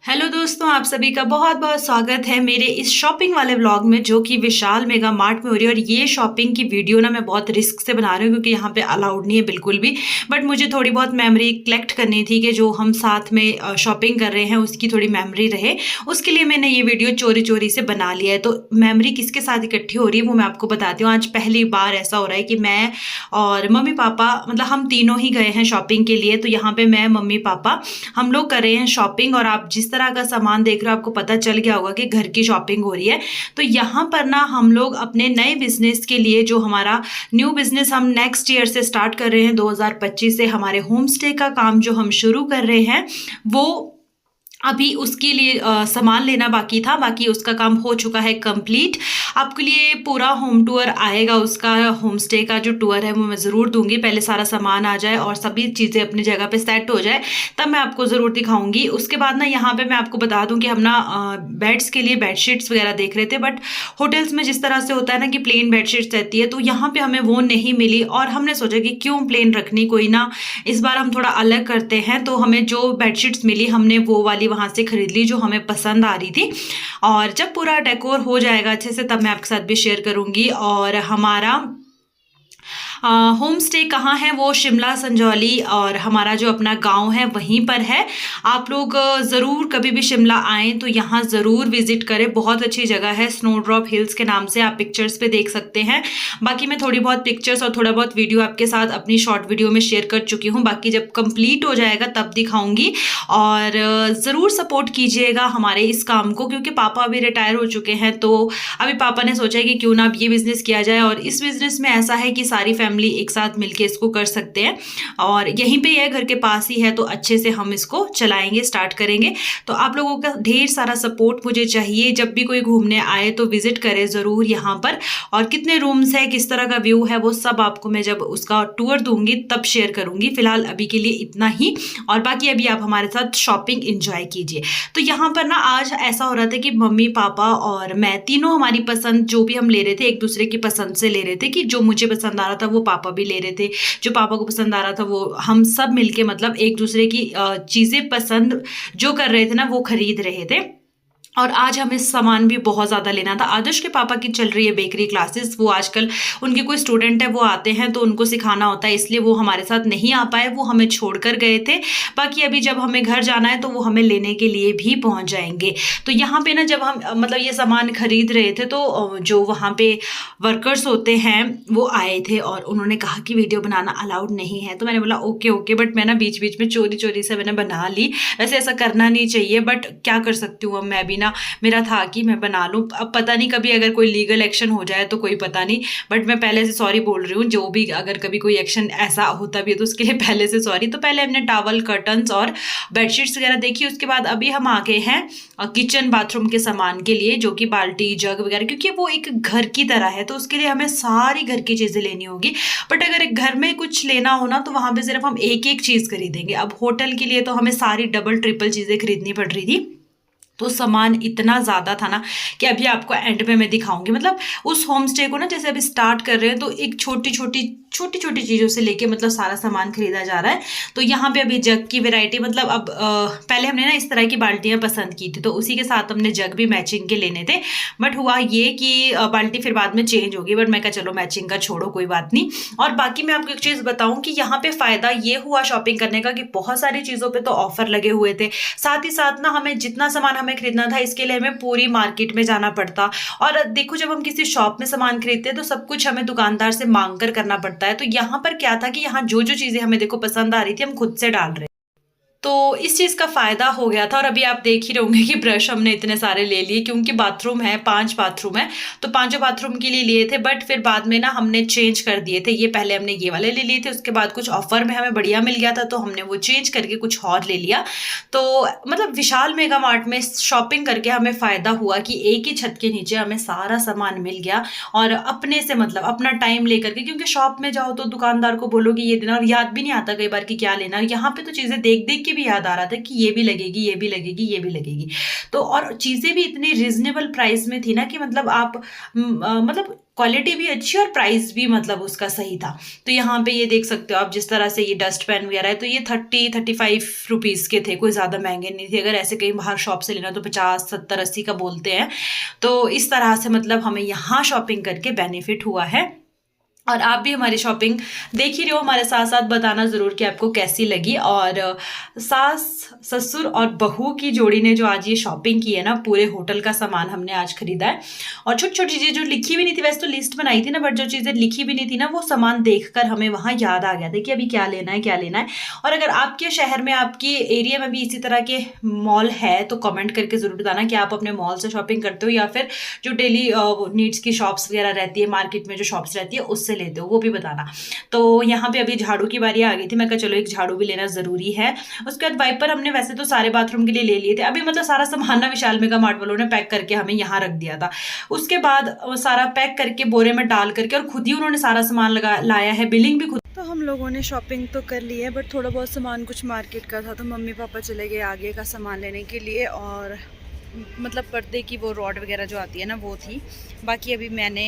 Hello दोस्तों, आप सभी का बहुत बहुत स्वागत है मेरे इस शॉपिंग वाले व्लॉग में जो कि विशाल मेगा मार्ट में हो रही है। और ये शॉपिंग की वीडियो ना मैं बहुत रिस्क से बना रही हूँ क्योंकि यहाँ पे अलाउड नहीं है बिल्कुल भी। बट मुझे थोड़ी बहुत मेमोरी कलेक्ट करनी थी कि जो हम साथ में शॉपिंग कर रहे हैं उसकी थोड़ी मेमोरी रहे। उसके लिए मैंने ये वीडियो चोरी चोरी से बना लिया है। तो मेमोरी किसके साथ इकट्ठी हो रही है वो मैं आपको बताती हूँ। आज पहली बार ऐसा हो रहा है कि मैं और मम्मी पापा मतलब हम तीनों ही गए हैं शॉपिंग के लिए। तो यहाँ पे मैं, मम्मी, पापा हम लोग कर रहे हैं शॉपिंग। और आप जिस तरह का सामान देख रहे हो आपको पता चल गया होगा कि घर की शॉपिंग हो रही है। तो यहाँ पर ना हम लोग अपने नए बिजनेस के लिए, जो हमारा न्यू बिजनेस हम नेक्स्ट ईयर से स्टार्ट कर रहे हैं, 2025 से हमारे होम स्टे का काम जो हम शुरू कर रहे हैं वो अभी उसके लिए सामान लेना बाकी था। बाकी उसका काम हो चुका है कंप्लीट। आपके लिए पूरा होम टूर आएगा, उसका होम स्टे का जो टूर है वो मैं ज़रूर दूंगी। पहले सारा सामान आ जाए और सभी चीज़ें अपनी जगह पे सेट हो जाए तब मैं आपको ज़रूर दिखाऊंगी। उसके बाद ना यहाँ पे मैं आपको बता दूं कि हम ना बेड्स के लिए बेडशीट्स वगैरह देख रहे थे। बट होटल्स में जिस तरह से होता है ना कि प्लेन बेडशीट्स रहती है, तो यहाँ पे हमें वो नहीं मिली। और हमने सोचा कि क्यों प्लेन रखनी, कोई ना इस बार हम थोड़ा अलग करते हैं। तो हमें जो बेडशीट्स मिली हमने वो वाली वहां से खरीद ली जो हमें पसंद आ रही थी। और जब पूरा डेकोर हो जाएगा अच्छे से तब मैं आपके साथ भी शेयर करूंगी। और हमारा होम स्टे कहाँ है वो शिमला संजौली और हमारा जो अपना गांव है वहीं पर है। आप लोग ज़रूर कभी भी शिमला आएँ तो यहाँ ज़रूर विजिट करें। बहुत अच्छी जगह है, स्नोड्रॉप हिल्स के नाम से आप पिक्चर्स पे देख सकते हैं। बाकी मैं थोड़ी बहुत पिक्चर्स और थोड़ा बहुत वीडियो आपके साथ अपनी शॉर्ट वीडियो में शेयर कर चुकी हूँ। बाकी जब कंप्लीट हो जाएगा तब दिखाऊंगी। और ज़रूर सपोर्ट कीजिएगा हमारे इस काम को, क्योंकि पापा अभी रिटायर हो चुके हैं। तो अभी पापा ने सोचा है कि क्यों ना अब ये बिज़नेस किया जाए। और इस बिज़नेस में ऐसा है कि सारी फैमिली एक साथ मिलके इसको कर सकते हैं। और यहीं पे है, घर के पास ही है, तो अच्छे से हम इसको चलाएंगे, स्टार्ट करेंगे। तो आप लोगों का ढेर सारा सपोर्ट मुझे चाहिए। जब भी कोई घूमने आए तो विजिट करे ज़रूर यहाँ पर। और कितने रूम्स है, किस तरह का व्यू है, वो सब आपको मैं जब उसका टूर दूंगी तब शेयर करूंगी। फिलहाल अभी के लिए इतना ही। और बाकी अभी आप हमारे साथ शॉपिंग इंजॉय कीजिए। तो यहाँ पर ना आज ऐसा हो रहा था कि मम्मी पापा और मैं तीनों हमारी पसंद जो भी हम ले रहे थे एक दूसरे की पसंद से ले रहे थे। कि जो मुझे पसंद आ रहा था वो पापा भी ले रहे थे, जो पापा को पसंद आ रहा था वो हम सब मिलके मतलब एक दूसरे की चीज़ें पसंद जो कर रहे थे ना वो खरीद रहे थे। और आज हमें सामान भी बहुत ज़्यादा लेना था। आदर्श के पापा की चल रही है बेकरी क्लासेस। वो आजकल उनके कोई स्टूडेंट है वो आते हैं तो उनको सिखाना होता है, इसलिए वो हमारे साथ नहीं आ पाए, वो हमें छोड़कर गए थे। बाकी अभी जब हमें घर जाना है तो वो हमें लेने के लिए भी पहुंच जाएंगे। तो यहाँ पे ना जब हम मतलब ये सामान खरीद रहे थे तो जो वहाँ पे वर्कर्स होते हैं वो आए थे और उन्होंने कहा कि वीडियो बनाना अलाउड नहीं है। तो मैंने बोला ओके ओके। बट मैं ना बीच बीच में चोरी चोरी से मैंने बना ली। वैसे ऐसा करना नहीं चाहिए बट क्या कर सकती हूँ, अब मैं भी ना मेरा था कि मैं बना लूँ। अब पता नहीं कभी अगर कोई लीगल एक्शन हो जाए तो कोई पता नहीं। बट मैं पहले से सॉरी बोल रही हूँ, जो भी अगर कभी कोई एक्शन ऐसा होता भी है तो उसके लिए पहले से सॉरी। तो पहले हमने टॉवल, कर्टन्स और बेडशीट्स वगैरह देखी। उसके बाद अभी हम आ गए हैं किचन बाथरूम के सामान के लिए, जो कि बाल्टी, जग वगैरह, क्योंकि वो एक घर की तरह है तो उसके लिए हमें सारी घर की चीज़ें लेनी होगी। बट अगर एक घर में कुछ लेना हो ना तो वहाँ पे सिर्फ हम एक एक चीज़ खरीदेंगे। अब होटल के लिए तो हमें सारी डबल ट्रिपल चीज़ें खरीदनी पड़ रही थी। तो सामान इतना ज़्यादा था ना कि अभी आपको एंड में मैं दिखाऊंगी। मतलब उस होम स्टे को ना जैसे अभी स्टार्ट कर रहे हैं तो एक छोटी छोटी चीज़ों से लेके मतलब सारा सामान खरीदा जा रहा है। तो यहाँ पे अभी जग की वैरायटी, मतलब अब पहले हमने ना इस तरह की बाल्टियाँ पसंद की थी तो उसी के साथ हमने जग भी मैचिंग के लेने थे। बट हुआ ये कि बाल्टी फिर बाद में चेंज होगी। बट मैं कहा चलो मैचिंग का छोड़ो, कोई बात नहीं। और बाकी मैं आपको एक चीज़ बताऊँ कि यहाँ पे फ़ायदा ये हुआ शॉपिंग करने का कि बहुत सारी चीज़ों पर तो ऑफर लगे हुए थे। साथ ही साथ ना हमें जितना सामान हमें खरीदना था इसके लिए हमें पूरी मार्केट में जाना पड़ता। और देखो जब हम किसी शॉप में सामान खरीदते हैं तो सब कुछ हमें दुकानदार से मांग कर करना पड़ता है। तो यहाँ पर क्या था कि यहाँ जो जो चीजें हमें देखो पसंद आ रही थी हम खुद से डाल रहे, तो इस चीज़ का फ़ायदा हो गया था। और अभी आप देख ही रहोगे कि ब्रश हमने इतने सारे ले लिए क्योंकि बाथरूम है, 5 बाथरूम है तो पांचों बाथरूम के लिए लिए थे। बट फिर बाद में ना हमने चेंज कर दिए थे। ये पहले हमने ये वाले ले लिए थे, उसके बाद कुछ ऑफर में हमें बढ़िया मिल गया था तो हमने वो चेंज करके कुछ और ले लिया। तो मतलब विशाल मेगा मार्ट में शॉपिंग करके हमें फ़ायदा हुआ कि एक ही छत के नीचे हमें सारा सामान मिल गया। और अपने से मतलब अपना टाइम लेकर के, क्योंकि शॉप में जाओ तो दुकानदार को बोलोगे ये देना और याद भी नहीं आता कई बार कि क्या लेना। यहाँ पे तो चीज़ें देख देख के भी याद आ रहा था कि ये भी लगेगी, ये भी लगेगी, ये भी लगेगी। तो और चीज़ें भी इतनी रीजनेबल प्राइस में थी ना कि मतलब आप मतलब क्वालिटी भी अच्छी और प्राइस भी मतलब उसका सही था। तो यहाँ पे ये देख सकते हो आप, जिस तरह से ये डस्ट पेन वगैरह है, तो ये 30-35 रुपीज़ के थे, कोई ज़्यादा महंगे नहीं थे। अगर ऐसे कहीं बाहर शॉप से लेना तो 50, 70, 80 का बोलते हैं। तो इस तरह से मतलब हमें यहाँ शॉपिंग करके बेनिफिट हुआ है। और आप भी हमारी शॉपिंग देख ही रहे हो, हमारे साथ साथ बताना ज़रूर कि आपको कैसी लगी। और सास ससुर और बहू की जोड़ी ने जो आज ये शॉपिंग की है ना, पूरे होटल का सामान हमने आज खरीदा है। और छोटी छोटी चीज़ें जो लिखी भी नहीं थी, वैसे तो लिस्ट बनाई थी ना, बट जो चीज़ें लिखी भी नहीं थी ना, वो सामान देखकर हमें वहाँ याद आ गया था कि अभी क्या लेना है, क्या लेना है। और अगर आपके शहर में, आपके एरिया में भी इसी तरह के मॉल है तो कमेंट करके ज़रूर बताना कि आप अपने मॉल से शॉपिंग करते हो या फिर जो डेली नीड्स की शॉप्स वगैरह रहती है, मार्केट में जो शॉप्स रहती है उससे लेते हो, वो भी बताना। तो यहाँ पे अभी झाड़ू की बारी आ गई थी, मैं कहा चलो एक झाड़ू भी लेना ज़रूरी है। उसके बाद वाइपर हमने वैसे तो सारे बाथरूम के लिए ले लिए थे। अभी मतलब सारा सामान ना विशाल मेगा मार्ट वालों ने पैक करके हमें यहाँ रख दिया था। उसके बाद सारा पैक करके बोरे में डाल करके और खुद ही उन्होंने सारा सामान लाया है, बिलिंग भी खुद। तो हम लोगों ने शॉपिंग तो कर ली है, बट थोड़ा बहुत सामान कुछ मार्केट का था, तो मम्मी पापा चले गए आगे का सामान लेने के लिए। और मतलब पर्दे की वो रॉड वगैरह जो आती है ना, वो थी। बाकी अभी मैंने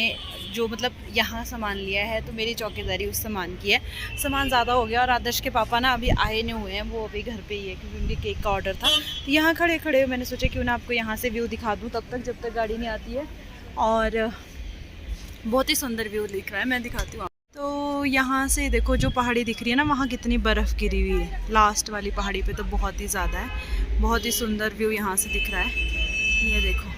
जो मतलब यहाँ सामान लिया है, तो मेरी चौकीदारी उस सामान की है। सामान ज़्यादा हो गया और आदर्श के पापा ना अभी आए नहीं हुए हैं, वो अभी घर पे ही है क्योंकि उनके केक का ऑर्डर था। तो यहाँ खड़े खड़े मैंने सोचा क्यों ना आपको यहाँ से व्यू दिखा दूँ तब तक, जब तक गाड़ी नहीं आती है। और बहुत ही सुंदर व्यू दिख रहा है, मैं दिखाती हूँ। तो यहाँ से देखो जो पहाड़ी दिख रही है ना, वहाँ कितनी बर्फ़ गिरी हुई है। लास्ट वाली पहाड़ी पे तो बहुत ही ज़्यादा है। बहुत ही सुंदर व्यू यहाँ से दिख रहा है। ये देखो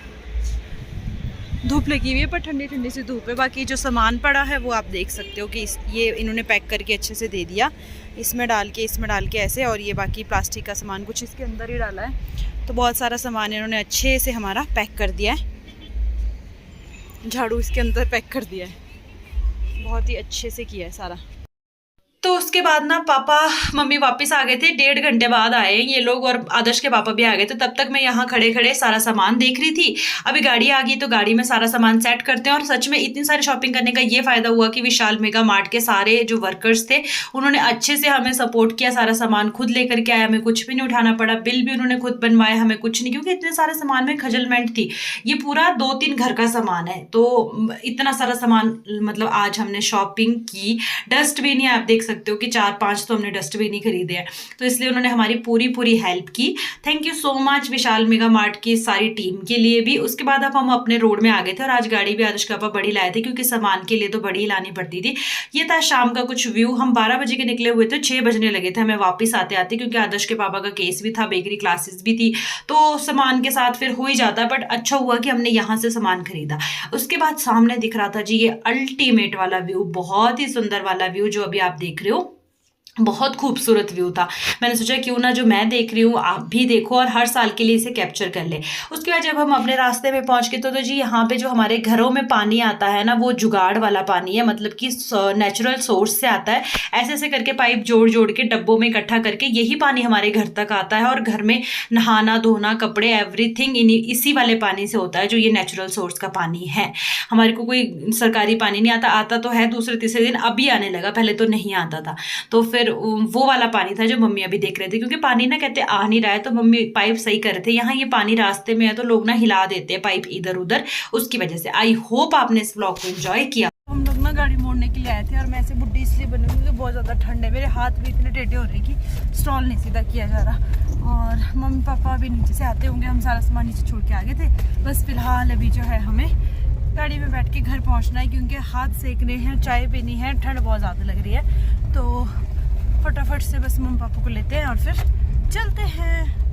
धूप लगी हुई है, पर ठंडी ठंडी सी धूप है। बाकी जो सामान पड़ा है वो आप देख सकते हो कि ये इन्होंने पैक करके अच्छे से दे दिया, इसमें डाल के ऐसे। और ये बाकी प्लास्टिक का सामान कुछ इसके अंदर ही डाला है। तो बहुत सारा सामान इन्होंने अच्छे से हमारा पैक कर दिया है। झाड़ू इसके अंदर पैक कर दिया है, बहुत ही अच्छे से किया है सारा। तो उसके बाद ना पापा मम्मी वापस आ गए थे, 1.5 घंटे बाद आए ये लोग, और आदर्श के पापा भी आ गए थे। तब तक मैं यहाँ खड़े खड़े सारा सामान देख रही थी। अभी गाड़ी आ गई तो गाड़ी में सारा सामान सेट करते हैं। और सच में इतनी सारी शॉपिंग करने का ये फ़ायदा हुआ कि विशाल मेगा मार्ट के सारे जो वर्कर्स थे उन्होंने अच्छे से हमें सपोर्ट किया। सारा सामान खुद लेकर के आया, हमें कुछ भी नहीं उठाना पड़ा। बिल भी उन्होंने खुद बनवाया, हमें कुछ नहीं, क्योंकि इतने सारे सामान में खजलमेंट थी। ये पूरा 2-3 घर का सामान है, तो इतना सारा सामान मतलब आज हमने शॉपिंग की। डस्टबिन आप देख सकते हो कि 4-5 तो हमने डस्टबिन ही खरीदे हैं, तो इसलिए उन्होंने हमारी पूरी हेल्प की। Thank you so much Vishal mega mart की सारी टीम के लिए भी। उसके बाद अब हम अपने रोड में आ गए थे और आज गाड़ी भी आदर्श के पापा बड़ी लाए थे, क्योंकि सामान के लिए तो बड़ी ही लानी पड़ती थी। ये था शाम का कुछ व्यू। हम 12 बजे के निकले हुए थे, 6 बजने लगे थे हमें वापस आते आते, क्योंकि आदर्श के पापा का केस भी था, बेकरी क्लासेस भी थी, तो सामान के साथ फिर हो ही जाता। बट अच्छा हुआ कि हमने यहाँ से सामान खरीदा। उसके बाद सामने दिख रहा था जी ये अल्टीमेट वाला व्यू, बहुत ही सुंदर वाला व्यू जो अभी आप देख रहे हो। बहुत खूबसूरत व्यू था। मैंने सोचा क्यों ना जो मैं देख रही हूँ आप भी देखो और हर साल के लिए इसे कैप्चर कर ले। उसके बाद जब हम अपने रास्ते में पहुँच गए तो जी यहाँ पे जो हमारे घरों में पानी आता है ना, वो जुगाड़ वाला पानी है, मतलब कि नेचुरल सोर्स से आता है। ऐसे ऐसे करके पाइप जोड़ जोड़ के डब्बों में इकट्ठा करके यही पानी हमारे घर तक आता है। और घर में नहाना धोना कपड़े एवरीथिंग इसी वाले पानी से होता है, जो ये नेचुरल सोर्स का पानी है। हमारे को कोई सरकारी पानी नहीं आता। आता तो है दूसरे तीसरे दिन, अभी आने लगा, पहले तो नहीं आता था। तो फिर वो वाला पानी था जो मम्मी अभी देख रहे थे, क्योंकि पानी ना कहते आ नहीं रहा है, तो मम्मी पाइप सही कर रहे थे। यहाँ ये पानी रास्ते में है तो लोग ना हिला देते हैं पाइप इधर उधर, उसकी वजह से। आई होप आपने इस व्लॉग को एंजॉय किया। हम लोग ना गाड़ी मोड़ने के लिए आए थे और मैं ऐसे बुड्ढी इसलिए बनी हूँ क्योंकि बहुत ज़्यादा ठंड है। मेरे हाथ भी इतने टेढ़े हो रहे कि स्टॉल नहीं सीधा किया जा रहा। और मम्मी पापा अभी नीचे से आते होंगे, हम सारा सामान नीचे छोड़ के आ गए थे। बस फिलहाल अभी जो है हमें गाड़ी में बैठ के घर पहुँचना है, क्योंकि हाथ सेकने हैं, चाय पीनी है, ठंड बहुत ज़्यादा लग रही है। तो फटाफट से बस मम्मी पापा को लेते हैं और फिर चलते हैं।